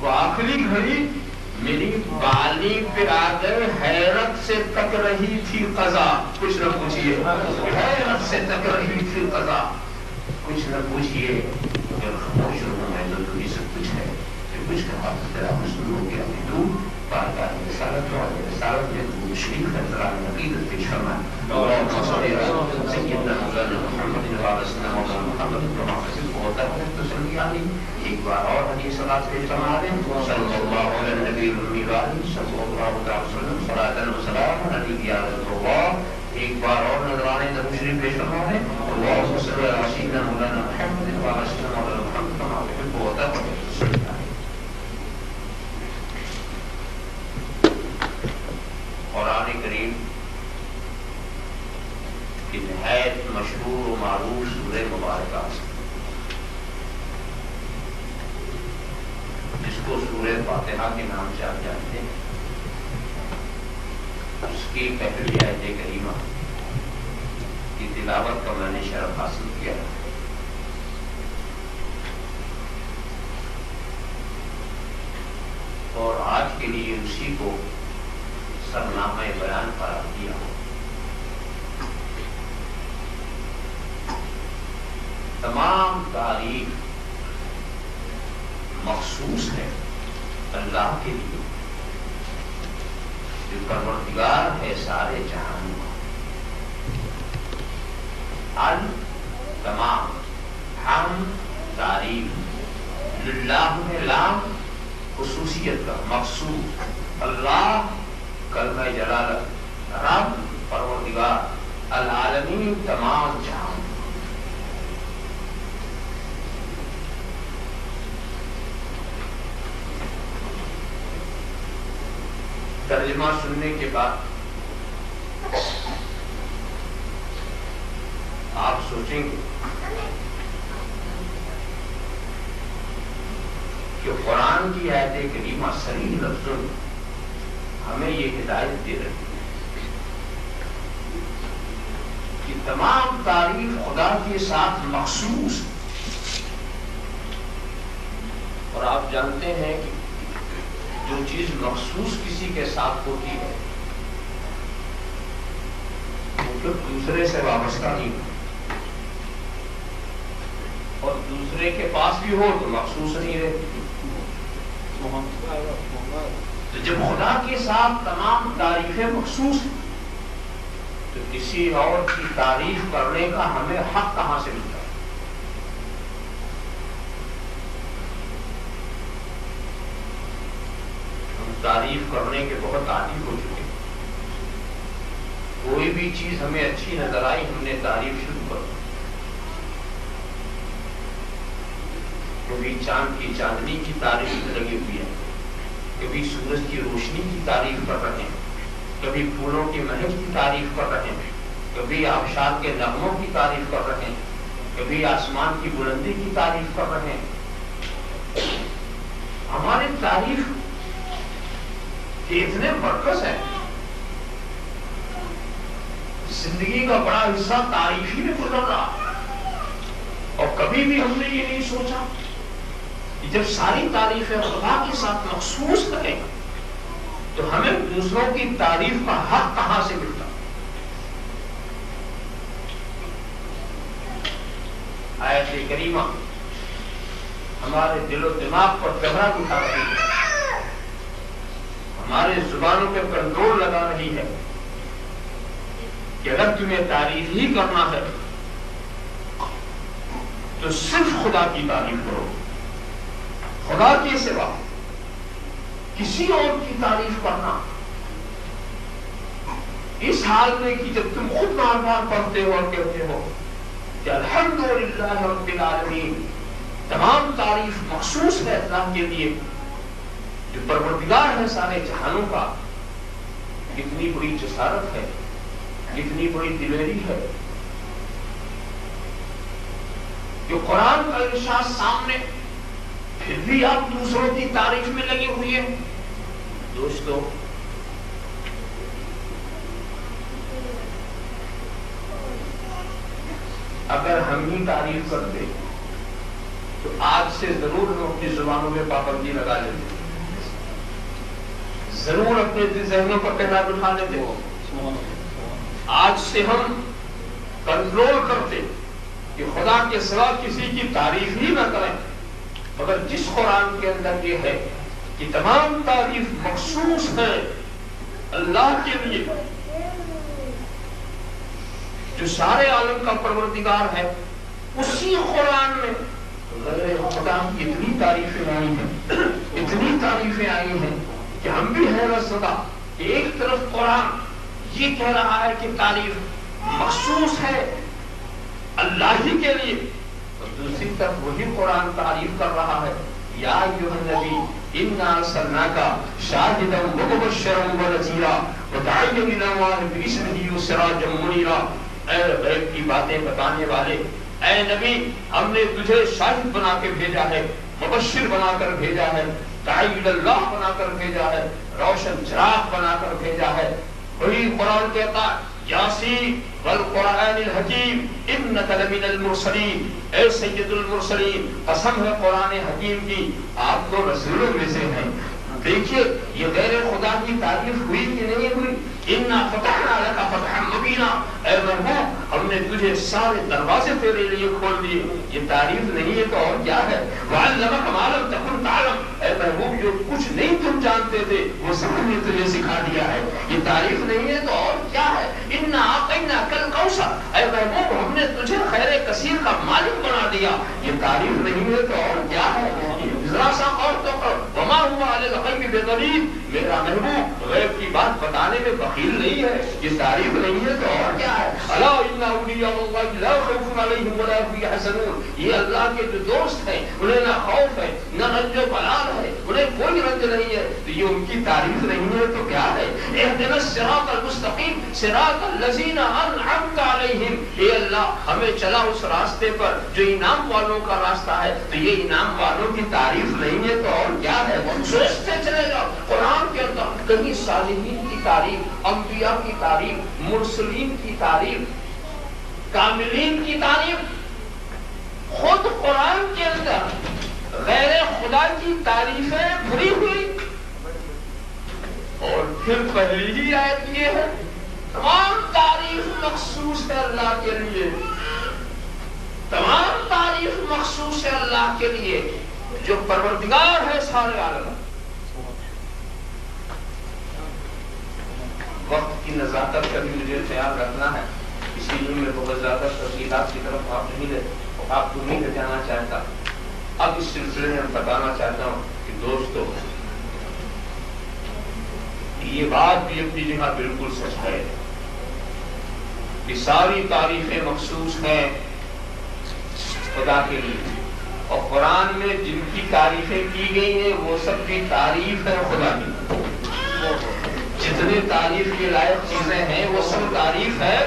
وہ آخری گھڑی میری بالی پہ آ گئے، حیرت سے تک رہی تھی قضا، کچھ نہ پوچھئے، حیرت سے تک رہی تھی قضا، کچھ نہ پوچھئے، اگر خاموش ہوں میں تو تمہیں سب کچھ ہے، جو کچھ کہا تیرا حسن ہو گیا میں تو بارگاہ رسالت اور رسالت میں تو شریک ہے قرآن عقیدت پیش فرمائے اللهم صل علی سیدنا مولانا محمد وعلی سیدنا مولانا محمد کما حسب ہوتا ہے تو صلی علیہ ایک بار اور حدیث صلوات پیش فرما دیں صلی اللہ علیہ نبی الامی وآلہ صلی اللہ علیہ وسلم صلاۃ و سلام علی یا رسول اللہ ایک بار اور نذرانے درود شریف پیش فرما دیں اللهم صل علی سیدنا مولانا محمد وعلی سیدنا مولانا محمد کما حسب ہوتا ہے قرآن کریم کی نہایت مشہور و معروف سورہ مبارکہ جس کو سورہ فاتحہ کے نام سے آپ جانتے ہیں، اس کی پہلی آیت کریمہ کی تلاوت کا میں نے شرف حاصل کیا اور آج کے لیے اسی کو سرنامہ بیان قرار دیا ہو۔ تمام تعریف مخصوص ہے اللہ کے لیے جو پروردگار ہے سارے جہان کا۔ تمام ہم تعریف للہ میں لام خصوصیت کا مقصود اللہ کلمہ جلالت رب پروردگار العالمین تمام جہان۔ ترجمہ سننے کے بعد آپ سوچیں گے کہ قرآن کی آیت کریمہ صریح لفظوں میں ہمیں یہ ہدایت دے رہی ہے کہ تمام تعریف خدا کے ساتھ مخصوص، اور آپ جانتے ہیں کہ جو چیز مخصوص کسی کے ساتھ ہوتی ہے وہ پھر دوسرے سے وابستہ نہیں ہوتی، اور دوسرے کے پاس بھی ہو تو مخصوص نہیں رہتی۔ تو جب خدا کے ساتھ تمام تعریفیں مخصوص ہیں تو کسی اور کی تعریف کرنے کا ہمیں حق کہاں سے ملتا ہے؟ ہم تعریف کرنے کے بہت عادی ہو چکے ہیں، کوئی بھی چیز ہمیں اچھی نظر آئی ہم نے تعریف شروع کر دی، کبھی چاند کی چاندنی کی تعریف میں لگی ہوئی ہے، کبھی سورج کی روشنی کی تعریف کر رہے ہیں، کبھی پھولوں کی مہک کی تعریف کر رہے ہیں، کبھی آبشار کے نغموں کی تعریف کر رہے ہیں، کبھی آسمان کی بلندی کی تعریف کر رہے ہیں۔ ہماری تعریف کے اتنے مرکز ہیں، زندگی کا بڑا حصہ تعریف ہی میں گزر رہا، اور کبھی بھی ہم نے یہ نہیں سوچا کہ جب ساری تعریفیں خدا کے ساتھ مخصوص کریں تو ہمیں دوسروں کی تعریف کا حق کہاں سے ملتا؟ آیت کریمہ ہمارے دل و دماغ پر گہرا بٹھا رہی ہے، ہمارے زبانوں پہ کنٹرول لگا رہی ہے کہ اگر تمہیں تعریف ہی کرنا ہے تو صرف خدا کی تعریف کرو، خدا کے سوا کسی اور کی تعریف کرنا اس حال میں کہ جب تم خود بار بار پڑھتے ہو اور کہتے ہو کہ الحمدللہ رب العالمین، تمام تعریف مخصوص ہے اللہ کے لیے جو پروردگار ہے سارے جہانوں کا۔ کتنی بڑی جسارت ہے، کتنی بڑی دلیری ہے جو قرآن کا ارشاد سامنے، پھر بھی آپ دوسروں کی تعریف میں لگے ہوئے ہیں۔ دوستو، اگر ہم ہی تعریف کرتے تو آج سے ضرور ہم اپنی زبانوں میں پابندی لگا لیتے، ضرور اپنے ذہنوں پر پہلا بٹھا لیتے، آج سے ہم کنٹرول کرتے کہ خدا کے سوا کسی کی تعریف ہی نہ کریں، مگر جس قرآن کے اندر یہ ہے کہ تمام تعریف مخصوص ہے اللہ کے لیے جو سارے عالم کا پروردگار ہے، اسی قرآن میں غیر خدا کی اتنی تعریفیں آئی ہیں، اتنی تعریفیں آئی ہیں کہ ہم بھی حیرت زدہ کہ ایک طرف قرآن یہ کہہ رہا ہے کہ تعریف مخصوص ہے اللہ ہی کے لیے، اور دوسری طرف وہی قرآن تعریف کر رہا ہے یا ایھا النبی انا ارسلناک شاہدا ومبشرا ونذیرا وداعیا الی اللہ باذنہ وسراجا منیرا، اے غیب کی باتیں بتانے والے، اے نبی ہم نے تجھے شاہد بنا کے بھیجا ہے، مبشر بنا کر بھیجا ہے، داعی الی اللہ بنا کر بھیجا ہے، روشن چراغ بنا کر بھیجا ہے۔ وہی قرآن کہتا یاسین والقرآن الحکیم انک لمن المرسلین، اے سید المرسلین قسم ہے قرآن حکیم کی آپ تو رسولوں میں سے ہیں۔ دیکھیے یہ غیر خدا کی تعریف ہوئی کہ نہیں ہوئی؟ انا فتحنا لک فتحا مبینا، اے محبوب ہم نے تجھے سارے دروازے تیرے لیے کھول دیے، یہ تعریف نہیں ہے تو اور کیا ہے؟ وعلمک ما لم تکن تعلم، اے محبوب جو کچھ نہیں تم جانتے تھے وہ سب نے تجھے سکھا دیا ہے، یہ تعریف نہیں ہے تو اور کیا ہے؟ انا اعطیناک الکوثر، اے محبوب ہم نے تجھے خیر کثیر کا مالک بنا دیا، یہ تعریف نہیں ہے تو اور کیا ہے؟ ذرا سا اور تو وما هو علی الغیب بضنین، میرا محبوب غیب کی بات بتانے میں بخیل نہیں ہے، یہ تعریف نہیں ہے تو اور کیا ہے؟ الا ان اولیاء اللہ لا خوف علیہم ولا هم یحزنون، یہ اللہ کے جو دوست ہیں انہیں نہ خوف ہے نہ رنج و بلال ہے، انہیں کوئی رنج نہیں ہے، تو یہ ان کی تعریف نہیں ہے تو کیا ہے؟ اهدنا الصراط المستقیم صراط الذین انعمت علیہم، اے اللہ ہمیں چلا اس راستے پر جو انعام والوں کا راستہ ہے، تو یہ انعام والوں کی تعریف نہیں ہے تو اور کیا ہے؟ سوچتے چلے جاؤ قرآن کے اندر کہیں صالحین کی تعریف، انبیاء کی تعریف، مرسلین کی تعریف، کاملین کی تعریف، خود قرآن کے اندر غیر خدا کی تعریفیں بھری ہوئی، اور پھر پہلی ہی آیت یہ ہے تمام تعریف مخصوص ہے اللہ کے لیے، تمام تعریف مخصوص ہے اللہ کے لیے جو پروردگار ہے سارے عالم۔ وقت کی نزاکت کا بھی مجھے خیال رکھنا ہے، اسی لیے میں بہت زیادہ تفصیلات کی طرف آپ کو نہیں لے جانا چاہتا۔ اب اس سلسلے میں بتانا چاہتا ہوں کہ دوستو یہ بات بھی اپنی جگہ بالکل سچ ہے کہ ساری تعریفیں مخصوص ہیں خدا کے لیے، اور قرآن میں جن کی تعریفیں کی گئی ہیں وہ سب کی تعریف ہے خدا کی، جتنے تعریف کے لائق چیزیں ہیں وہ سب تعریف ہے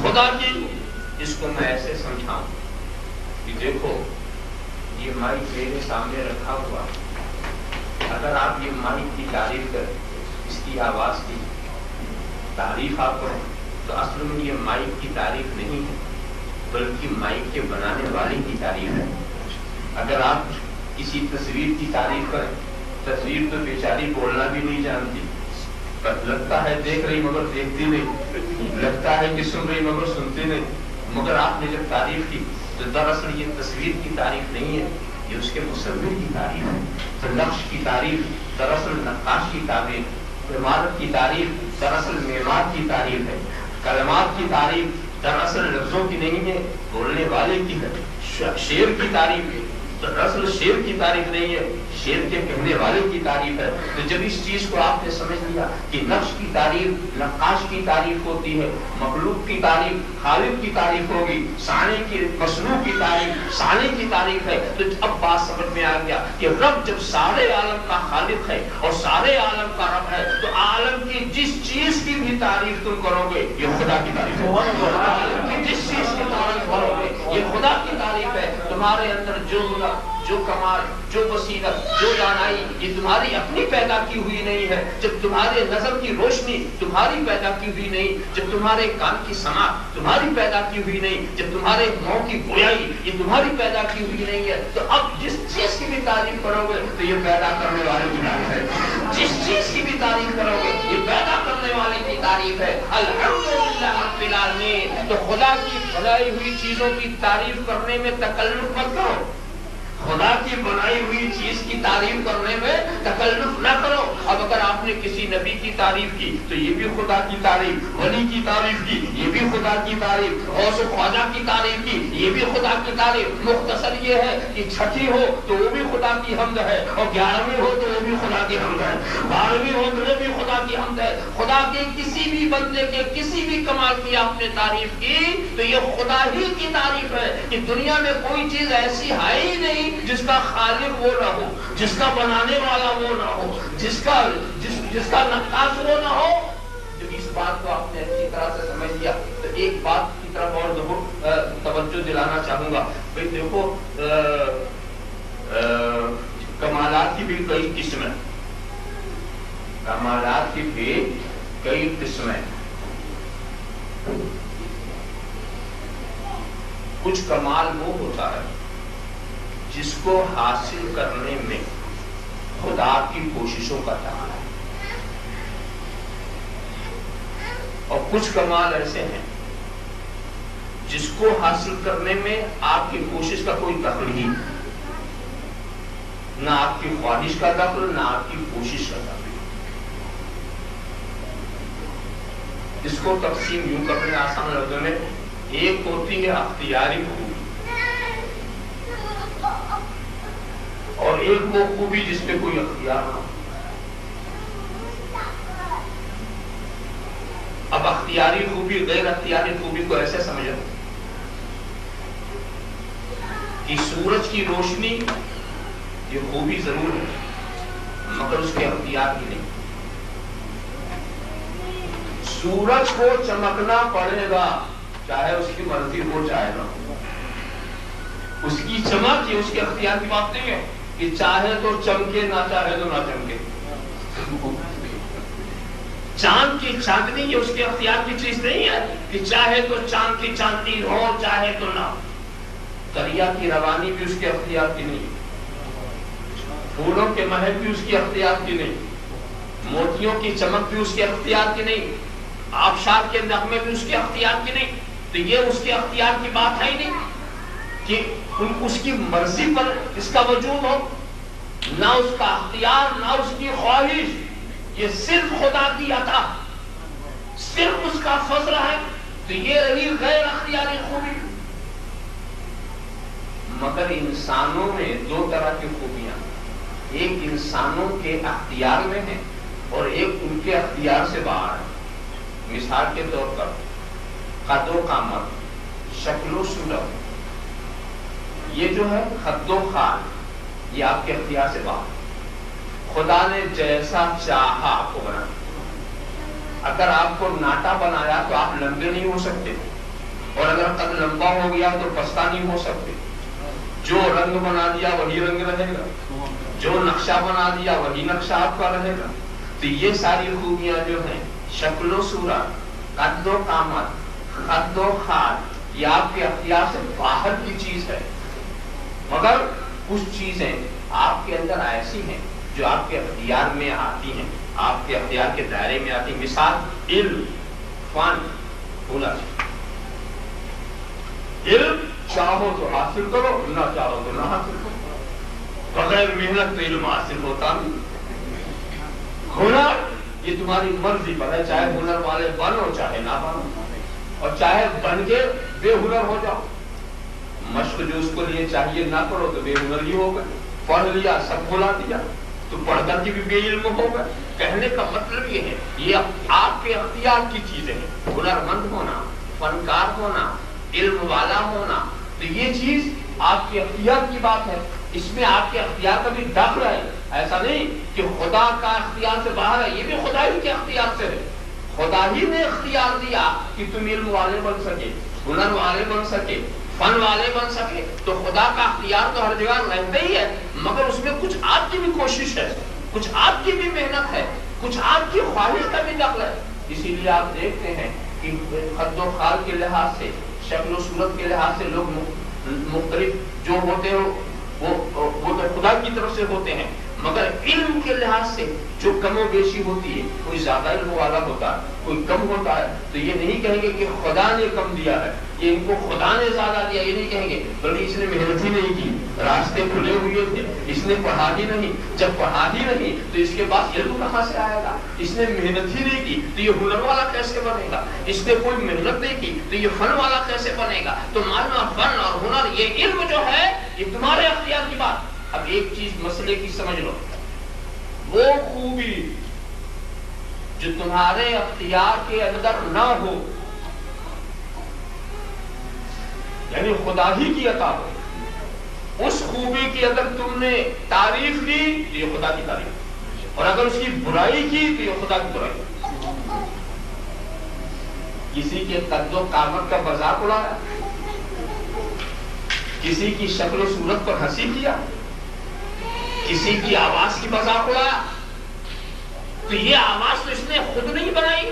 خدا کی۔ اس کو میں ایسے سمجھاؤں کہ دیکھو یہ مائک میرے سامنے رکھا ہوا، اگر آپ یہ مائک کی تعریف کریں، اس کی آواز کی تعریف آپ کریں، تو اصل میں یہ مائک کی تعریف نہیں ہے بلکہ مائک کے بنانے والے کی تعریف ہے۔ اگر آپ کسی تصویر کی تعریف کریں، تصویر تو بیچاری بولنا بھی نہیں جانتی، لگتا ہے دیکھ رہی مگر دیکھتی نہیں، لگتا ہے کہ سن رہی مگر سنتی نہیں، مگر آپ نے جب تعریف کی تو دراصل یہ تصویر کی تعریف نہیں ہے، یہ اس کے مصور کی تعریف ہے۔ تو نقش کی تعریف دراصل نقاش کی تعریف، عمارت کی تعریف دراصل معمار کی تعریف ہے، کلمات کی تعریف دراصل لفظوں کی نہیں ہے بولنے والے کی ہے، شعر کی تعریف ہے دراصل شعر کی تعریف نہیں ہے شعر کے کہنے والے کی تعریف ہے۔ تو جب اس چیز کو آپ نے سمجھ لیا کہ نقش کی تعریف نقاش کی تعریف ہوتی ہے، مخلوق کی تعریف خالق کی تعریف ہوگی، صانع کی مصنوع کی تعریف صانع کی تعریف ہے، تو اب بات سمجھ میں آ گیا کہ رب جب سارے عالم کا خالق ہے اور سارے عالم کا رب ہے تو عالم کی جس چیز کی بھی تعریف تم کرو گے یہ خدا کی تعریف ہے، عالم کی جس چیز کی تعریف کرو گے یہ خدا کی تعریف ہے۔ تمہارے اندر جو کمال، جو بصیرت، جو دانائی یہ تمہاری اپنی پیدا کی ہوئی نہیں ہے، جب تمہارے نظر کی روشنی تمہاری پیدا کی ہوئی نہیں، جب تمہارے کان کی سماع تمہاری پیدا کی ہوئی نہیں، جب تمہارے منہ کی گویائی یہ تمہاری پیدا کی ہوئی نہیں ہے، تو اب جس چیز کی بھی تعریف کرو گے تو یہ پیدا کرنے والے کی تعریف ہے، جس چیز کی بھی تعریف کرو گے یہ پیدا کرنے والے کی تعریف ہے۔ الحمدللہ رب العالمین۔ تو خدا کی بنائی ہوئی چیزوں کی تعریف کرنے میں تکلف مت کرو، خدا کی بنائی ہوئی چیز کی تعریف کرنے میں تکلف نہ کرو۔ اب اگر آپ نے کسی نبی کی تعریف کی تو یہ بھی خدا کی تعریف، ولی کی تعریف کی یہ بھی خدا کی تعریف، غوث و خواجہ کی تعریف کی یہ بھی خدا کی تعریف۔ مختصر یہ ہے کہ چھٹی ہو تو وہ بھی خدا کی حمد ہے، اور 11ویں ہو تو وہ بھی خدا کی حمد ہے، 12ویں ہو تو وہ بھی خدا کی حمد ہے۔ خدا کے کسی بھی بندے کے کسی بھی کمال کی آپ نے تعریف کی تو یہ خدا ہی کی تعریف ہے کہ دنیا میں کوئی چیز ایسی ہے ہی نہیں جس کا خالق وہ نہ ہو، جس کا بنانے والا وہ نہ ہو، جس کا نقاش وہ نہ ہو۔ جب اس بات کو آپ نے اچھی طرح سے سمجھ لیا تو ایک بات کی طرف اور ضرور توجہ دلانا چاہوں گا۔ بھائی دیکھو، کمالات کی بھی کئی قسمیں، کمالات کی بھی کئی قسمیں۔ کچھ کمال وہ ہوتا ہے جس کو حاصل کرنے میں خدا کی کوششوں کا تعلق ہے، اور کچھ کمال ایسے ہیں جس کو حاصل کرنے میں آپ کی کوشش کا کوئی دخل ہی نہیں، نہ آپ کی خواہش کا دخل، نہ آپ کی کوشش کا دخل۔ اس کو تقسیم یوں کرنے آسان لفظوں میں، ایک ہوتی ہے اختیاری خوبی، اور ایک وہ خوبی جس پہ کوئی اختیار نہ ہو۔ اب اختیاری خوبی غیر اختیاری خوبی کو ایسے سمجھو کہ سورج کی روشنی یہ خوبی ضرور ہے مگر اس کے اختیار کی نہیں۔ سورج کو چمکنا پڑے گا چاہے اس کی مرضی ہو چاہے نہ ہو، اس کی چمک یہ اس کے اختیار کی بات نہیں ہے کہ چاہے تو چمکے نہ چاہے تو نہ چمکے۔ چاند کی چاندنی یہ اس کے اختیار کی چیز نہیں ہے کہ چاہے تو چاند کی چاندنی ہو چاہے تو نہ۔ دریا کی روانی بھی اس کے اختیار کی نہیں، پھولوں کے مہک بھی اس کی اختیار کی نہیں، موتیوں کی چمک بھی اس کے اختیار کی نہیں، آبشار کے نغمے بھی اس کے اختیار کی نہیں۔ تو یہ اس کے اختیار کی بات ہے ہی نہیں کہ اس کی مرضی پر اس کا وجود ہو، نہ اس کا اختیار نہ اس کی خواہش، یہ صرف خدا کی عطا، صرف اس کا فضل ہے۔ تو یہ رہی غیر اختیاری خوبی۔ مگر انسانوں میں دو طرح کی خوبیاں، ایک انسانوں کے اختیار میں ہے اور ایک ان کے اختیار سے باہر ہے۔ مثال کے طور پر قد و قامت، شکل و صورت، یہ جو ہے خد و خال یہ آپ کے اختیار سے باہر۔ خدا نے جیسا چاہا آپ کو بنایا، اگر آپ کو ناٹا بنایا تو آپ لمبے نہیں ہو سکتے، اور اگر قد لمبا ہو گیا تو پستہ نہیں ہو سکتے۔ جو رنگ بنا دیا وہی رنگ رہے گا، جو نقشہ بنا دیا وہی نقشہ آپ کا رہے گا۔ تو یہ ساری خوبیاں جو ہیں، شکل و صورت، قد و قامت، خد و خال، یہ آپ کے اختیار سے باہر کی چیز ہے۔ مگر کچھ چیزیں آپ کے اندر ایسی ہیں جو آپ کے اختیار میں آتی ہیں، آپ کے اختیار کے دائرے میں آتی ہیں۔ مثال علم، فن، ہنر۔ علم چاہو تو حاصل کرو، نہ چاہو تو نہ حاصل کرو، بغیر محنت تو علم حاصل ہوتا نہیں۔ ہنر یہ تمہاری مرضی پر ہے، چاہے ہنر والے بنو چاہے نہ بنو، اور چاہے بن کے بے ہنر ہو جاؤ۔ مشق جو اس کو لیے چاہیے نہ کرو تو بے ہنر ہی ہوگا۔ پڑھ لیا سب بھلا دیا تو پڑھ کر کے بھی بے علم ہوگا۔ کہنے کا مطلب یہ ہے یہ آپ کے اختیار کی چیزیں ہیں، ہنر مند ہونا، فنکار ہونا، علم والا ہونا، تو یہ چیز آپ کے اختیار کی بات ہے، اس میں آپ کے اختیار کا بھی دخل ہے۔ ایسا نہیں کہ خدا کا اختیار سے باہر ہے، یہ بھی خدا ہی کے اختیار سے ہے۔ خدا ہی نے اختیار دیا کہ تم علم والے بن سکے، ہنر والے بن سکے، فن والے بن سکے، تو خدا کا اختیار تو ہر جگہ رہتا ہی ہے، مگر اس میں کچھ آپ کی بھی کوشش ہے، کچھ آپ کی بھی محنت ہے، کچھ آپ کی خواہش کا بھی دخل ہے۔ اسی لیے آپ دیکھتے ہیں کہ خد و خال کے لحاظ سے، شکل و صورت کے لحاظ سے لوگ مختلف جو ہوتے ہیں وہ تو خدا کی طرف سے ہوتے ہیں، مگر علم کے لحاظ سے جو کم و بیشی ہوتی ہے، کوئی زیادہ علم والا ہوتا ہے، کوئی کم ہوتا ہے، تو یہ نہیں کہیں گے کہ خدا نے کم دیا ہے، یہ ان کو خدا نے زیادہ دیا، یہ نہیں کہیں گے، بلکہ اس نے محنت ہی نہیں کی، راستے کھلے ہوئے تھے، اس نے پڑھا ہی نہیں، جب پڑھا ہی نہیں تو اس کے پاس علم کہاں سے آئے گا؟ اس نے محنت ہی نہیں کی تو یہ ہنر والا کیسے بنے گا؟ اس نے کوئی محنت نہیں کی تو یہ فن والا کیسے بنے گا؟ تو معلوم فن اور ہنر، یہ علم جو ہے یہ تمہارے اختیار کی بات۔ اب ایک چیز مسئلے کی سمجھ لو، وہ خوبی جو تمہارے اختیار کے اندر نہ ہو، یعنی خدا ہی کی عطا ہو، اس خوبی کی اگر تم نے تعریف کی تو یہ خدا کی تعریف، اور اگر اس کی برائی کی تو یہ خدا کی برائی۔ کسی کے قد و قامت کا مذاق اڑایا، کسی کی شکل و صورت پر ہنسی کیا، کسی کی آواز کی مذاق اڑایا، تو یہ آواز تو اس نے خود نہیں بنائی،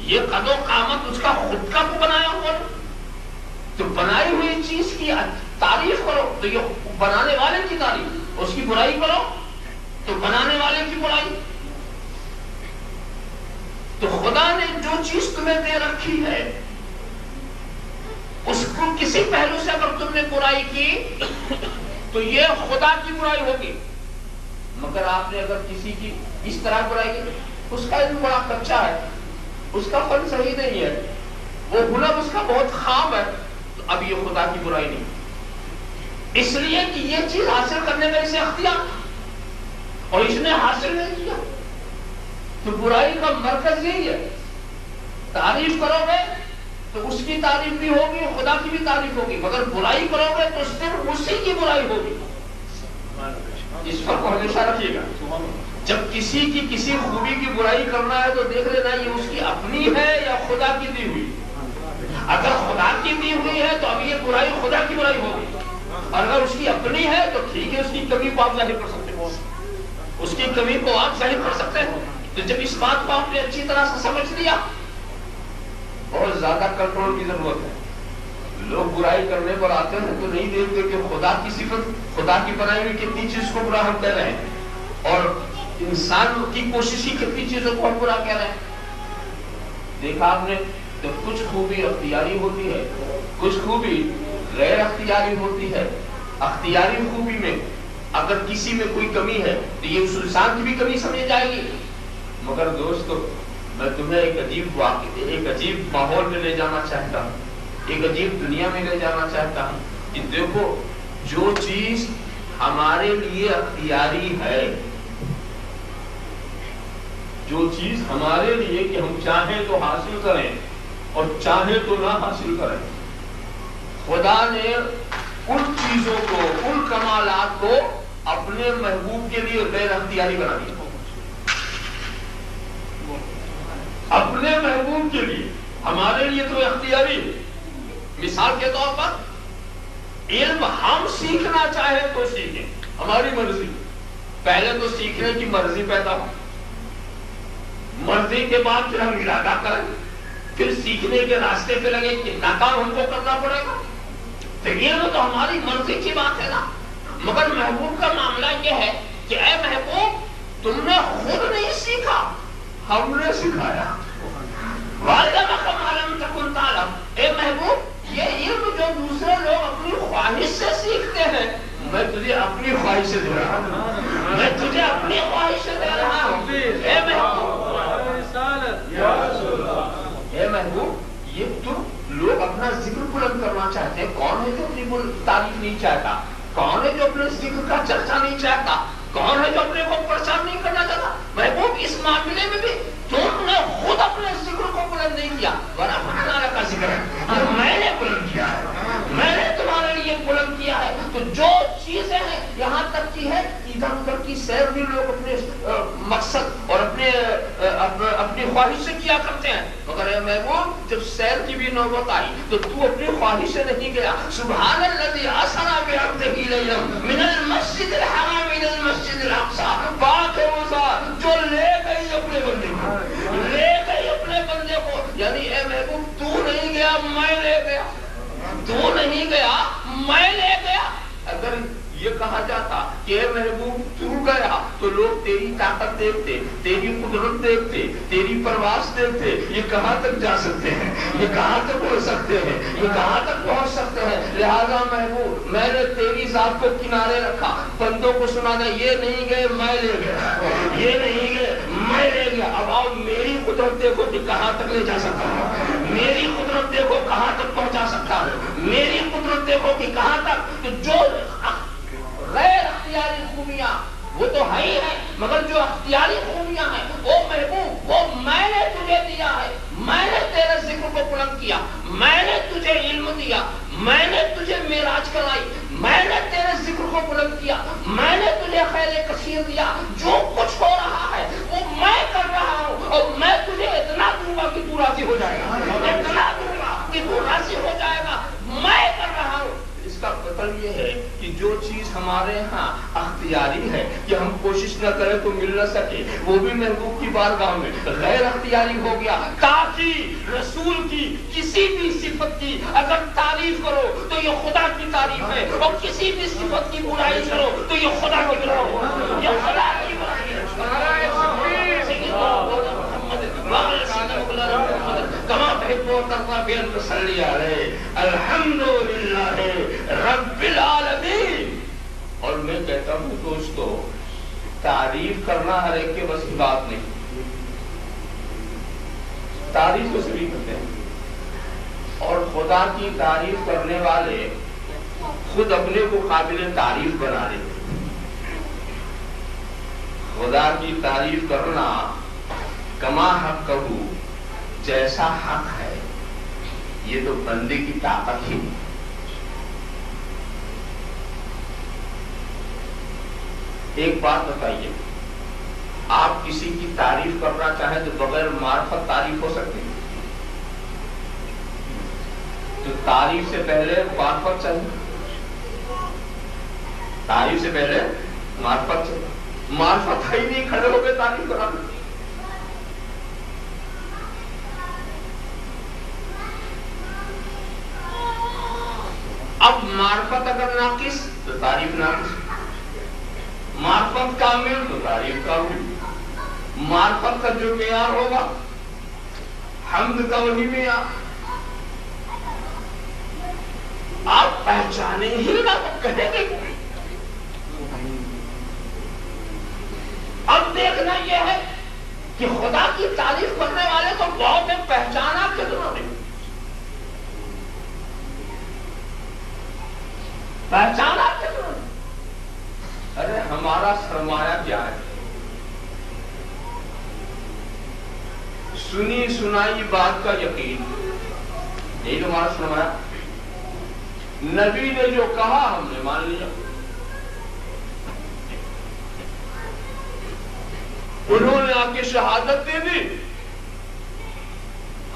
یہ قد و قامت اس کا خود کا کو بنایا ہوا، تو بنائی ہوئی چیز کی تعریف کرو تو یہ بنانے والے کی تعریف، اس کی برائی کرو تو بنانے والے کی برائی۔ تو خدا نے جو چیز تمہیں دے رکھی ہے اس کو کسی پہلو سے اگر تم نے برائی کی تو یہ خدا کی برائی ہوگی، مگر آپ نے اگر کسی کی اس طرح برائی کی، اس کا علم بڑا کچا ہے، اس کا فن صحیح نہیں ہے، وہ ہنر اس کا بہت خام ہے، تو اب یہ خدا کی برائی نہیں، اس لیے کہ یہ چیز حاصل کرنے کا اسے اختیار اور اس نے حاصل نہیں کیا، تو برائی کا مرکز یہی ہے۔ تعریف کرو گے تو اس کی تعریف بھی ہوگی، خدا کی بھی تعریف ہوگی، مگر برائی کرو گے تو صرف اسی کی برائی ہوگی۔ اس فرق کو ہمیشہ رکھیے گا، جب کسی کی کسی خوبی کی برائی کرنا ہے تو دیکھ لینا یہ اس کی اپنی ہے یا خدا کی دی ہوئی۔ اگر خدا کی دی ہوئی ہے تو اب یہ برائی خدا کی برائی ہوگی، اور اگر اس کی اپنی ہے تو ٹھیک ہے، اس کی کمی کو آپ ظاہر کر سکتے ہیں، اس کی کمی کو آپ ظاہر کر سکتے ہیں۔ تو جب اس بات کو آپ نے اچھی طرح سے سمجھ لیا، بہت زیادہ کنٹرول کی ضرورت ہے۔ لوگ برائی کرنے پر آتے ہیں تو نہیں دیکھتے کہ خدا کی صفت، خدا کی بنائی ہوئی کتنی چیز کو برا ہم کہہ رہے ہیں، اور انسان کی کوشش ہی کتنی چیزوں کو ہم برا کہہ رہے ہیں۔ دیکھا آپ نے، تو کچھ خوبی اختیاری ہوتی ہے، کچھ خوبی غیر اختیاری ہوتی ہے۔ اختیاری خوبی میں اگر کسی میں کوئی کمی ہے تو یہ اس انسان کی بھی کمی سمجھی جائے گی، مگر دوستو میں تمہیں ایک عجیب واقعہ، ایک عجیب ماحول میں لے جانا چاہتا ہوں، ایک عجیب دنیا میں لے جانا چاہتا ہوں کہ دیکھو، جو چیز ہمارے لیے اختیاری ہے، جو چیز ہمارے لیے کہ ہم چاہیں تو حاصل کریں اور چاہیں تو نہ حاصل کریں، خدا نے ان چیزوں کو، ان کمالات کو اپنے محبوب کے لیے غیر اختیاری بنا دیا، اپنے محبوب کے لیے۔ ہمارے لیے تو اختیاری ہے۔ مثال کے طور پر علم ہم سیکھنا چاہیں تو سیکھیں، ہماری مرضی، پہلے تو سیکھنے کی مرضی پیدا ہو، مرضی کے بعد پھر ہم ارادہ کریں، پھر سیکھنے کے راستے پہ لگے کتنا کام ہم کو کرنا پڑے گا، تو علم تو ہماری مرضی کی بات ہے نا۔ مگر محبوب کا معاملہ یہ ہے کہ اے محبوب، تم نے خود نہیں سیکھا، ہم نے سکھایا۔ وَعَلَّمَكَ مَا لَمْ تَكُنْ تَعْلَمْ، اے محبوب، یہ علم جو دوسرے لوگ اپنی خواہش سے سیکھتے ہیں، میں تجھے اپنی خواہش سے دے رہا ہوں، میں تجھے اپنی خواہش سے دے رہا ہوں۔ اے محبوب، اے محبوب، یہ تو لوگ اپنا ذکر بلند کرنا چاہتے ہیں، کون ہے جو اپنی تعریف نہیں چاہتا، کون ہے جو اپنے ذکر کا چرچا نہیں چاہتا، کون ہے جو اپنے کو پریشان نہیں کرنا چاہتا۔ محبوب، اس معاملے میں بھی تم نے خود اپنے ذکر کو بلند نہیں کیا، ورنہ کا ذکر ہے میں نے بلند کیا ہے، میں نے تمہارے لیے بلند کیا ہے۔ تو جو چیزیں ہیں، یہاں تک کی ہے ادھر ادھر کی سیر بھی لوگ اپنے مقصد اور اپنی خواہش سے کیا کرتے ہیں، مگر اے محبوب جب سیر کی بھی نوبت آئی تو تو اپنی خواہش سے نہیں گیا. سبحان الذی اسری بعبدہ لیلا من المسجد الحرام الى المسجد الاقصى. پاک ہے وہ ذات جو لے گئی اپنے بندے کو، لے گئی اپنے بندے کو. یعنی اے محبوب تو نہیں گیا میں لے گیا، تو نہیں گیا میں لے گیا. اگر یہ کہا جاتا کہ اے محبوب تو گیا تو لوگ تیری طاقت دیکھتے، تیری قدرت دیکھتے، تیری پرواز دیکھتے، یہ کہاں تک جا سکتے ہیں، یہ کہاں تک ہو سکتے ہیں، یہ کہاں تک پہنچ سکتے ہیں. لہذا محبوب میں نے تیری ذات کو کنارے رکھا، بندوں کو سنا دیا یہ نہیں گئے میں لے گیا، یہ نہیں گئے میں لے گیا. اب آؤ میری قدرت دیکھو کہ کہاں تک لے جا سکتا ہوں، میری قدرت دیکھو کہاں تک پہنچا سکتا ہوں، میری قدرت دیکھو کہ کہاں تک. تو جو غیر اختیاری خوبیاں وہ تو ہے ہی ہے، مگر جو اختیاری خوبیاں ہیں وہ محبوب وہ میں نے تجھے دیا ہے. میں نے تیرے ذکر کو بلند کیا، میں نے تجھے علم دیا، میں نے تجھے معراج کرائی، میں نے تیرے ذکر کو بلند کیا، میں نے تجھے خیر کثیر دیا. جو کچھ ہو رہا ہے وہ میں کر رہا ہوں، اور میں تجھے اتنا دوں گا کہ تو راضی ہو جائے گا، اتنا دوں گا کہ تو راضی ہو جائے گا. میں کر رہا ہوں. اس کا مطلب یہ ہے کہ جو چیز ہمارے ہاں اختیاری ہے کہ ہم کوشش نہ کریں تو مل نہ سکے، وہ بھی محبوب کی بارگاہ میں غیر اختیاری ہو گیا. تاکہ رسول کی کسی بھی صفت کی اگر تعریف کرو تو یہ خدا کی تعریف ہے، اور کسی بھی صفت کی برائی کرو تو یہ خدا کی برائی ہے، یہ خدا کی برائی ہے. کما تحب وترضى بأن تصلي عليه الحمد لله رب العالمین. اور میں کہتا ہوں دوستو تعریف کرنا ہر ایک کے بس کی بات نہیں. تعریف تو سبھی کرتے ہیں، اور خدا کی تعریف کرنے والے خود اپنے کو قابل تعریف بنا لیتے. خدا کی تعریف کرنا کما حق کہو جیسا حق ہے، یہ تو بندے کی طاقت ہی. ایک بات بتائیے، آپ کسی کی تعریف کرنا چاہیں تو بغیر معرفت تعریف ہو سکتی ہے؟ تو تعریف سے پہلے معرفت چاہیے، تعریف سے پہلے معرفت چاہیے. معرفت ہے ہی نہیں، کھڑے ہو کے تعریف کرا. اب معرفت اگر ناقص تو تعریف ناقص، معرفت کامل تو تعریف کامل. معرفت کا جو معیار ہوگا حمد کا وہی معیار. آپ پہچانے ہی نہ تو کہیں گے. اب دیکھنا یہ ہے کہ خدا کی تعریف کرنے والے تو بہت ہیں، پہچانا کتنا نہیں، پہچانا کتنا. ارے ہمارا سرمایہ کیا ہے؟ سنی سنائی بات کا یقین، یہی تو ہمارا سرمایہ. نبی نے جو کہا ہم نے مان لیا، انہوں نے آ کے شہادت دے دی،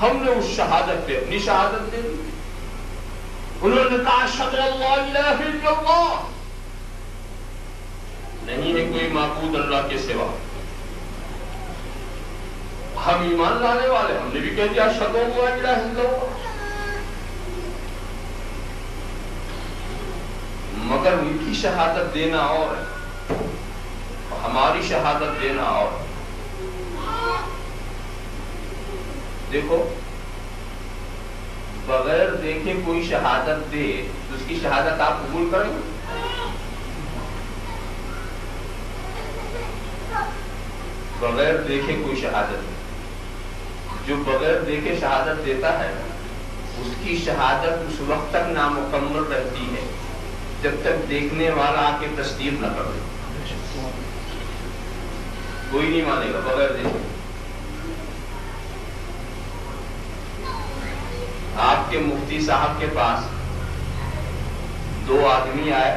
ہم نے اس شہادت پہ اپنی شہادت دے دی. انہوں نے کہا اشہد ان لا الہ الا اللہ، نہیں ہے کوئی معبود اللہ کے سوا. ہم ایمان لانے والے، ہم نے بھی کہہ دیا اشہد ان لا الہ الا اللہ. مگر ان کی شہادت دینا اور ہے، ہماری شہادت دینا اور. دیکھو بغیر دیکھے کوئی شہادت دے تو اس کی شہادت آپ قبول کریں گے؟ بغیر دیکھے کوئی شہادت دے، جو بغیر دیکھے شہادت دیتا ہے اس کی شہادت اس وقت تک نامکمل رہتی ہے جب تک دیکھنے والا آ کے تصدیق نہ کر دے. کوئی نہیں مانے گا بغیر دیکھے. آپ کے مفتی صاحب کے پاس دو آدمی آئے.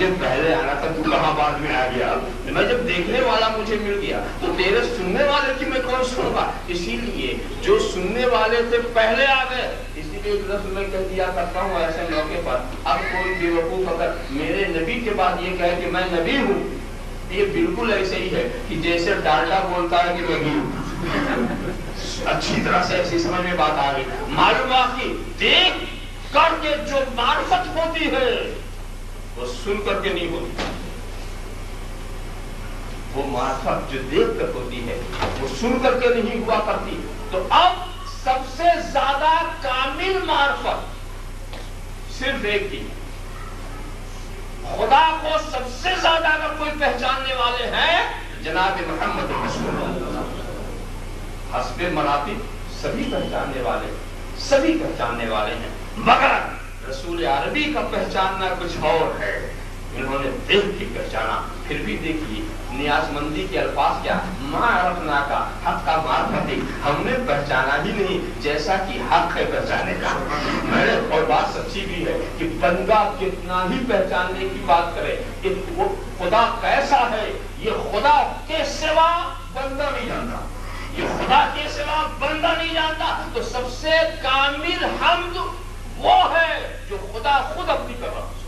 مجھے پہلے آنا تھا، تو کہاں بعد میں آ گیا؟ میں جب دیکھنے والا مجھے مل گیا تو تیرے سننے والے کی میں کون سنوں گا؟ اسی لیے جو سننے والے تھے پہلے آ گئے، اسی لیے ایک لفظ میں کہہ دیا کرتا ہوں ایسے موقع پر، اب کوئی بیوقوف اگر میرے نبی کے بعد یہ کہے کہ میں نبی ہوں، یہ بالکل ایسے ہی ہے کہ جیسے ڈالڈا بولتا ہے کہ نبی ہوں۔ اچھی طرح سے ایسی سمجھ میں بات آ گئی، معلوم کی دیکھ کر کے جو معرفت ہوتی ہے وہ سن کر کے نہیں ہوتی، وہ معرفت جو دیکھ کر ہوتی ہے وہ سن کر کے نہیں ہوا کرتی۔ تو اب سب سے زیادہ کامل معرفت صرف ایک ہی، خدا کو سب سے زیادہ اگر کوئی پہچاننے والے ہیں جناب محمد رسول اللہ، حسب مراتب سبھی پہچاننے والے، سبھی پہچاننے والے ہیں، مگر رسول عربی کا پہچاننا کچھ اور ہے، انہوں نے دیکھ کے پہچانا۔ پھر بھی دیکھیے نیاز مندی کے الفاظ کیا، ما عرفنا کا حق کا معرفت، ہم نے پہچانا ہی نہیں جیسا کہ حق ہے پہچانے کا۔ اور بات سچی بھی ہے کہ بندہ کتنا ہی پہچاننے کی بات کرے کہ وہ خدا کیسا ہے، یہ خدا کے سوا بندہ نہیں جانتا، یہ خدا کے سوا بندہ نہیں جانتا۔ تو سب سے کامل حمد وہ ہے جو خدا خود اپنی کر رہا ہے،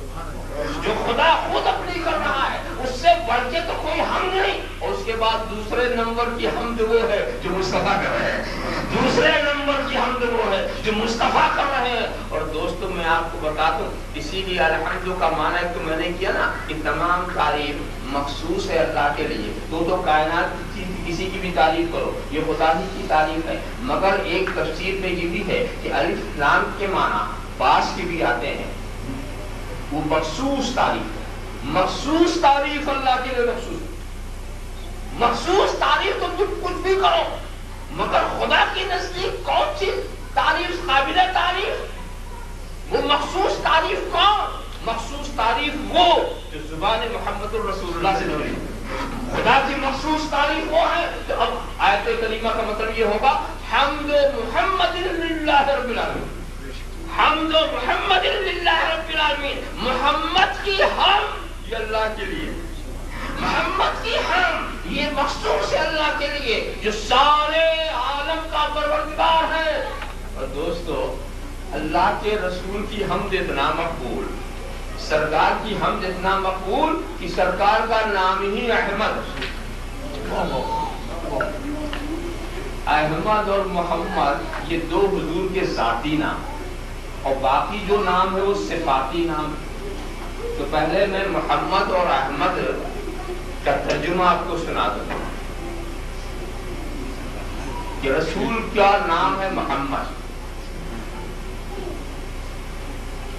جو خدا خود اپنی کر رہا ہے، اس سے بڑھ کے تو کوئی حمد نہیں۔ اور اس کے بعد دوسرے نمبر کی حمد وہ ہے جو مصطفیٰ کر رہے ہیں، دوسرے نمبر کی حمد وہ ہے جو مصطفیٰ کر رہے ہیں۔ اور دوستو میں آپ کو بتا دوں، اسی لیے الحمد کا معنی تو میں نے کیا نا کہ تمام تعریف مخصوص ہے اللہ کے لیے، تو کائنات کی کسی کی بھی تعریف کرو یہ خدا ہی کی تعریف ہے، مگر ایک تفسیر میں یہ بھی ہے کہ الف لام کے معنی باس کے بھی آتے ہیں، وہ مخصوص تعریف ہے، مخصوص تعریف اللہ کے لیے مخصوص تعریف تو تم کچھ بھی کرو، مگر خدا کی نزدیک کون سی تعریف قابل تعریف؟ وہ مخصوص تعریف کون؟ مخصوص تعریف وہ جو زبان محمد الرسول اللہ سے نکلی، خدا کی مخصوص تعریف وہ ہے۔ تو اب آیت کریمہ کا مطلب یہ ہوگا حمد محمد للہ رب العالمین، حمد محمد للہ رب العالمین، محمد کی حمد یہ اللہ کے لیے، محمد کی حمد یہ مخصوص ہے اللہ کے لیے جو سارے عالم کا پروردگار ہے۔ اور دوستو اللہ کے رسول کی حمد اتنا مقبول، سرکار کی حمد اتنا مقبول کہ سرکار کا نام ہی احمد، احمد اور محمد یہ دو حضور کے ذاتی نام، اور باقی جو نام ہے وہ صفاتی نام ہے۔ تو پہلے میں محمد اور احمد کا ترجمہ آپ کو سنا دوں کہ رسول کا نام ہے محمد۔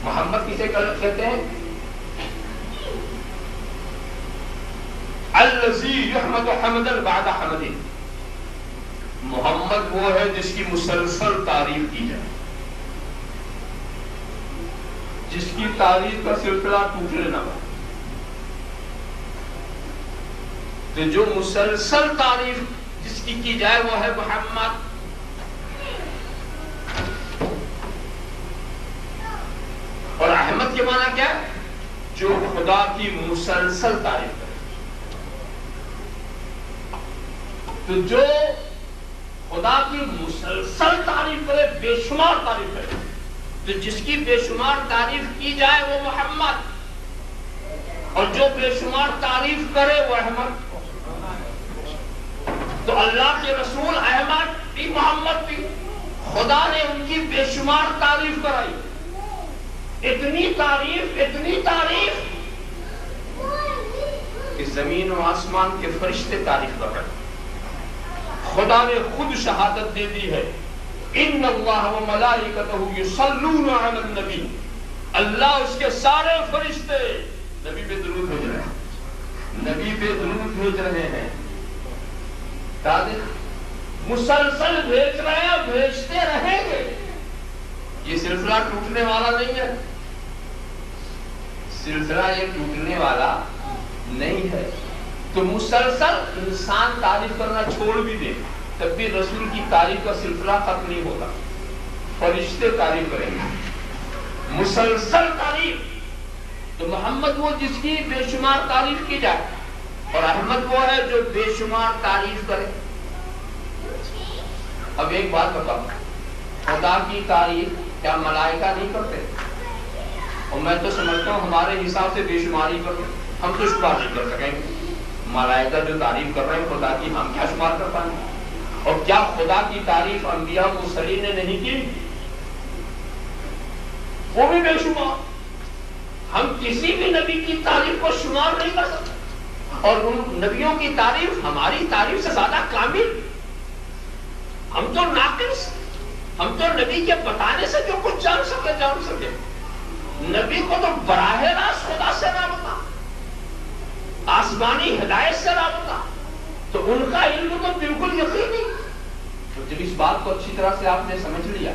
محمد کسے کہتے ہیں؟ الذی یحمد حمدا بعد حمد، محمد وہ ہے جس کی مسلسل تعریف کی جائے، جس کی تعریف کا سلسلہ ٹوٹنے نہ ہو۔ تو جو مسلسل تعریف جس کی جائے وہ ہے محمد۔ اور احمد کے معنی کیا ہے؟ جو خدا کی مسلسل تعریف کرے۔ تو جو خدا کی مسلسل تعریف کرے، بے شمار تعریف کرے، تو جس کی بے شمار تعریف کی جائے وہ محمد، اور جو بے شمار تعریف کرے وہ احمد۔ تو اللہ کے رسول احمد بھی محمد بھی، خدا نے ان کی بے شمار تعریف کرائی، اتنی تعریف کہ زمین و آسمان کے فرشتے تعریف کر رہے ہیں۔ خدا نے خود شہادت دے دی ہے، ان اللہ و ملائکتہ یصلون علی النبی، اللہ اس کے سارے فرشتے نبی پہ درود بھیج رہے ہیں، نبی پہ درود بھیج رہے ہیں، مسلسل بھیج رہے ہیں، بھیجتے رہیں گے۔ یہ سلسلہ ٹوٹنے والا نہیں ہے، سلسلہ یہ ٹوٹنے والا نہیں ہے۔ تو مسلسل انسان تعریف کرنا چھوڑ بھی دے تب بھی رسول کی تعریف کا سلسلہ ختم نہیں ہوگا، فرشتے تعریف کریں گے، مسلسل تعریف۔ تو محمد وہ جس کی بے شمار تعریف کی جائے، اور احمد وہ ہے جو بے شمار تعریف کرے۔ اب ایک بات بتاؤ، خدا کی تعریف کیا ملائکہ نہیں کرتے؟ اور میں تو سمجھتا ہوں ہمارے حساب سے بے شمار ہی کرتے، ہم تو شمار نہیں کر سکیں گے۔ ملائکہ جو تعریف کر رہے ہیں خدا کی، ہم کیا شمار کر پائیں گے؟ اور کیا خدا کی تعریف انبیاء مرسلین نے نہیں کی؟ وہ بھی بے شمار۔ ہم کسی بھی نبی کی تعریف کو شمار نہیں کر سکتے، اور ان نبیوں کی تعریف ہماری تعریف سے زیادہ کامل۔ ہم تو ناقص، ہم تو نبی کے بتانے سے جو کچھ جان سکے۔ نبی کو تو براہ راست خدا سے رابطہ، آسمانی ہدایت سے رابطہ، تو ان کا علم تو بالکل یقینی۔ تو جب اس بات کو اچھی طرح سے آپ نے سمجھ لیا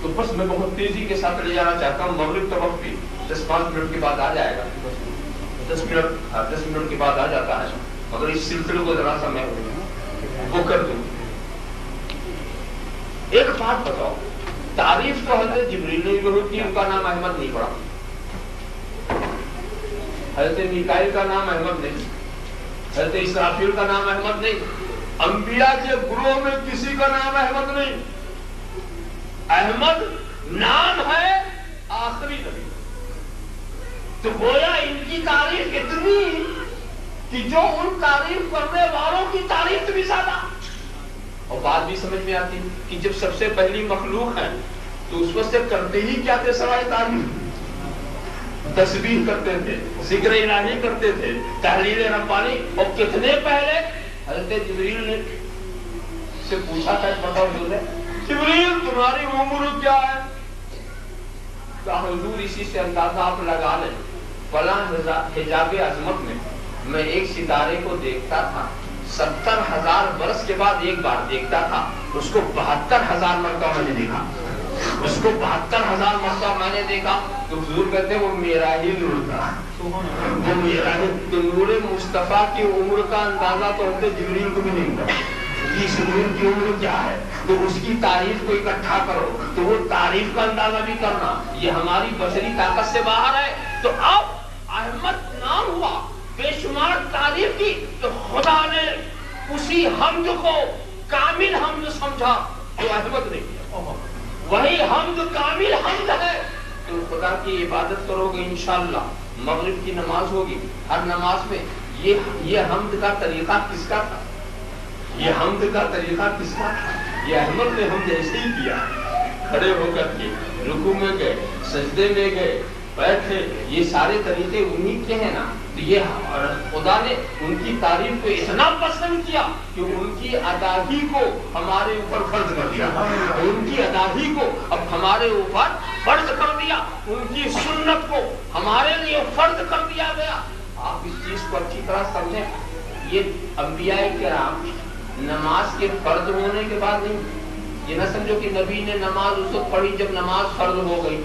تو بس میں بہت تیزی کے ساتھ لے جانا چاہتا ہوں۔ مغرب کا وقت بھی 10-5 منٹ کے بعد آ جائے گا، 10 منٹ کے بعد آ جاتا ہے، مگر اس سلسلے کو ذرا سا میں وہ کر دوں۔ ایک بات بتاؤ، تعریف تو حضرت جبریل نے بھی کی، ان کا نام احمد نہیں پڑا۔ حضرت میکائیل کا نام احمد نہیں، حضرت اسرافیل کا نام احمد نہیں، انبیاء کے گروہ میں کسی کا نام احمد نہیں۔ احمد نام ہے آخری نبی۔ تو گویا ان کی تعریف اتنی کہ جو ان تعریف کرنے والوں کی تعریف بھی زیادہ۔ اور بات بھی سمجھ میں آتی کہ جب سب سے پہلی مخلوق ہے تو اس وقت سے کرتے ہی کیا تھے سوائے تعریف؟ تسبیح کرتے تھے، ذکر الہی کرتے تھے، تحلیل ربانی۔ اور کتنے پہلے حضرت جبریل نے سے پوچھا تھا، بتاؤ جبریل تمہاری عمر کیا ہے؟ کہا حضور اسی سے اندازہ آپ لگا لیں، فلاں حجاب عظمت میں ایک ستارے کو دیکھتا تھا، 70,000 برس کے بعد ایک بار دیکھتا تھا، اس کو 72,000 مرتبہ میں نے دیکھا، اس کو 72,000 مرتبہ میں نے دیکھا۔ تو حضور کہتے ہیں وہ میرا ہی نور تھا، وہ میرا ہی۔ تو نور مصطفیٰ کی عمر کا اندازہ تو حضرت جبریل کو بھی نہیں تھا، اس نور کی عمر کیا ہے؟ تو اس کی تعریف کو اکٹھا کرو تو وہ تعریف کا اندازہ بھی کرنا، یہ ہماری بشری طاقت سے باہر ہے۔ تو اب احمد نام ہوا، بے شمار تعریف کی، تو خدا نے اسی حمد کو کامل حمد سمجھا جو احمد نے کیا، وہی حمد کامل حمد ہے۔ تو خدا کی عبادت کرو گے انشاءاللہ، مغرب کی نماز ہوگی، ہر نماز میں یہ حمد کا طریقہ کس کا تھا؟ یہ حمد کا طریقہ کس کا تھا؟ یہ احمد نے حمد ایسے ہی کیا، کھڑے ہو کر کے رکوع میں گئے، سجدے میں گئے، بیٹھے، یہ سارے طریقے انہی کے ہیں نا۔ تو یہ خدا نے ان کی تعریف کو اتنا پسند کیا کہ ان کی ادائیگی کو ہمارے اوپر فرض کر دیا، ان کی ادائیگی کو اب ہمارے اوپر فرض کر دیا، ان کی سنت کو ہمارے لیے فرض کر دیا گیا۔ آپ اس چیز کو اچھی طرح سمجھیں، یہ انبیاء کرام نماز کے فرض ہونے کے بعد نہیں، یہ نہ سمجھو کہ نبی نے نماز اس وقت پڑھی جب نماز فرض ہو گئی،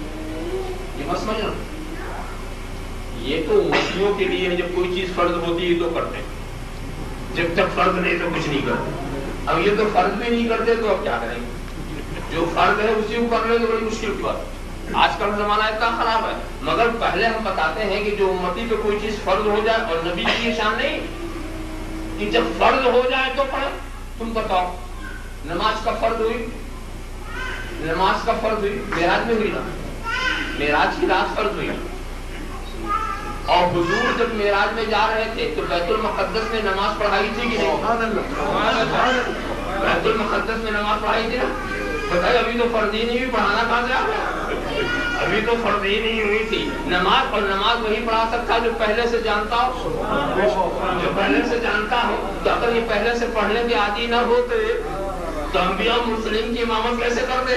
یہ مت سمجھنا۔ یہ تو امتیوں کے لیے جب کوئی چیز فرض ہوتی ہے تو کرتے، جب تک فرض نہیں تو کچھ نہیں کرتے۔ اب یہ تو فرض بھی نہیں کرتے تو اب کیا کریں گے؟ جو فرض ہے اسی کو کر لے تو بڑی مشکل کی بات۔ آج کل زمانہ اتنا خراب ہے، مگر پہلے ہم بتاتے ہیں کہ جو امتی پہ کوئی چیز فرض ہو جائے، اور نبی کی یہ شان نہیں کہ جب فرض ہو جائے تو پڑھے۔ تم بتاؤ نماز کا فرض ہوئی، نماز کا فرض ہوئی، معراج میں ہوئی نا، معراج کی رات فرض ہوئی، اور حضور جب معراج میں جا رہے تھے تو بیت المقدس میں نماز پڑھائی تھی کہ نہیں؟ بیت المقدس میں نماز پڑھائی تھی نا؟ بتائیے ابھی تو فرض ہی نہیں ہوئی، پڑھانا کہاں سے آ گیا؟ ابھی تو فرض ہی نہیں ہوئی تھی نماز، اور نماز وہی پڑھا سکتا جو پہلے سے جانتا ہو، جو پہلے سے جانتا ہو۔ تو اگر یہ پہلے سے پڑھنے کے عادی نہ ہوتے تو انبیاء مسلم کی امامت کیسے کرتے؟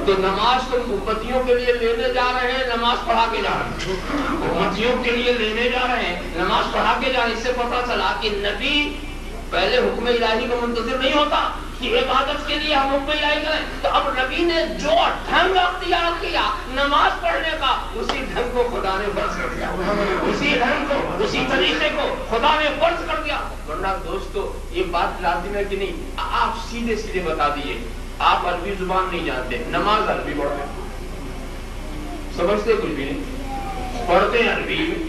تو نماز تو امتیوں کے لیے لینے جا رہے ہیں، نماز پڑھا کے جا رہے ہیں، امتیوں کے لیے لینے جا رہے ہیں، نماز پڑھا کے جا رہے ہیں۔ اس سے پتہ چلا کہ نبی پہلے حکم الہی کا منتظر نہیں ہوتا کہ عبادت کے لیے ہم حکم الہی کریں۔ تو اب نبی نے جو ڈھنگ اختیار کیا نماز پڑھنے کا، اسی ڈھنگ کو خدا نے فرض کر دیا، اسی ڈھنگ کو، اسی طریقے کو خدا نے فرض کر دیا۔ ورنہ دوستو یہ بات لازم ہے کہ نہیں؟ آپ سیدھے سیدھے بتا دیے، آپ عربی زبان نہیں جانتے، نماز عربی پڑھتے، سمجھتے کچھ بھی نہیں، پڑھتے ہیں عربی میں،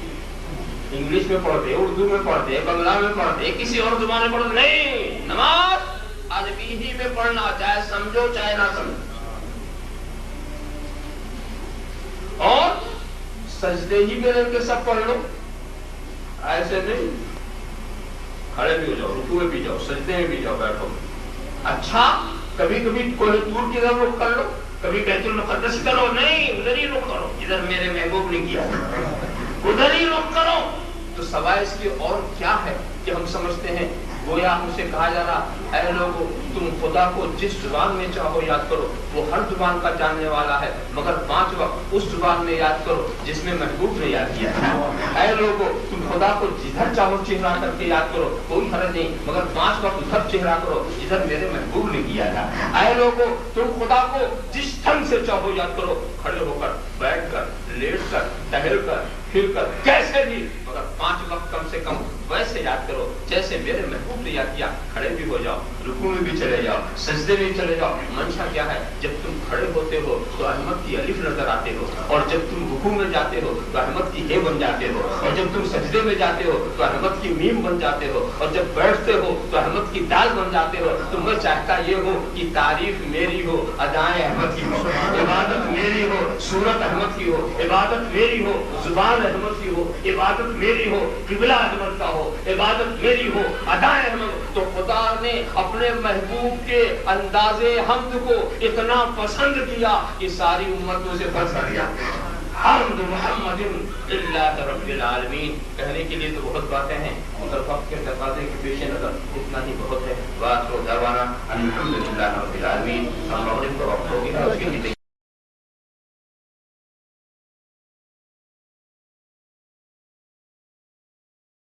انگلش میں پڑھتے ہیں، اردو میں پڑھتے ہیں، بنگلہ میں پڑھتے ہیں، کسی اور زبان میں پڑھتے نہیں، نماز عربی ہی میں پڑھنا، چاہے سمجھو چاہے نہ سمجھو. اور سجدے ہی میں رہ کے سب پڑھ لو، ایسے نہیں. کھڑے بھی ہو جاؤ، رکوع میں بھی جاؤ، سجدے میں بھی جاؤ، بیٹھو. اچھا کبھی کبھی کوئی دور کی طرف رخ کر لو، کبھی بیت المقدس کرو، نہیں ادھر ہی رخ کرو ادھر میرے محبوب نے کیا، ادھر ہی رخ کرو. تو سوائے اس کے اور کیا ہے کہ ہم سمجھتے ہیں گویا ہم سے کہا جا رہا اے لوگوں تم خدا کو جس زبان میں چاہو یاد کرو، وہ ہر زبان کا جاننے والا ہے، مگر 5 وقت اس زبان میں یاد کرو جس میں محبوب نے یاد کیا ہے. اے لوگوں تم خدا کو جدھر چاہو چہرہ کر کے یاد کرو، کوئی حرج نہیں، مگر 5 وقت ادھر چہرہ کرو جدھر میرے محبوب نے کیا تھا. اے لوگوں تم خدا کو جس ڈھنگ سے چاہو یاد کرو، کھڑے ہو کر، بیٹھ کر، لیٹ کر، ٹہل کر، پھر کر، کیسے بھی، مگر 5 وقت کم سے کم ویسے یاد کرو جیسے میرے محبوب نے یاد کیا. کھڑے بھی ہو جاؤ، رکوع میں بھی چلے جاؤ، سجدے میں چلے جاؤ. منشا کیا ہے؟ جب تم کھڑے ہوتے ہو تو احمد کی الف نظر آتے ہو، اور جب تم رکوع میں جاتے ہو تو احمد کی اے بن جاتے ہو، اور جب تم سجدے میں جاتے ہو تو احمد کی میم بن جاتے ہو، اور جب بیٹھتے ہو تو احمد کی دال بن جاتے ہو. تو میں چاہتا یہ ہو کہ تعریف میری ہو، ادائیں احمد کی ہو، عبادت میری ہو، صورت احمد کی ہو، عبادت میری ہو، زبان احمد کی ہو، عبادت میری ہو، قبلہ احمد کا ہو، عبادت میری ہو، ادائیں احمد. تو خدا نے اپنے محبوب کے انداز حمد کو اتنا پسند کیا کہ ساری امتوں سے فرض کر دیا. حمد محمد للہ رب العالمین. کہنے کے لیے تو بہت باتیں ہیں، مگر وقت کے تقاضے کے پیش نظر اتنا ہی بہت ہے. وآخر دعوانا الحمد للہ رب العالمین.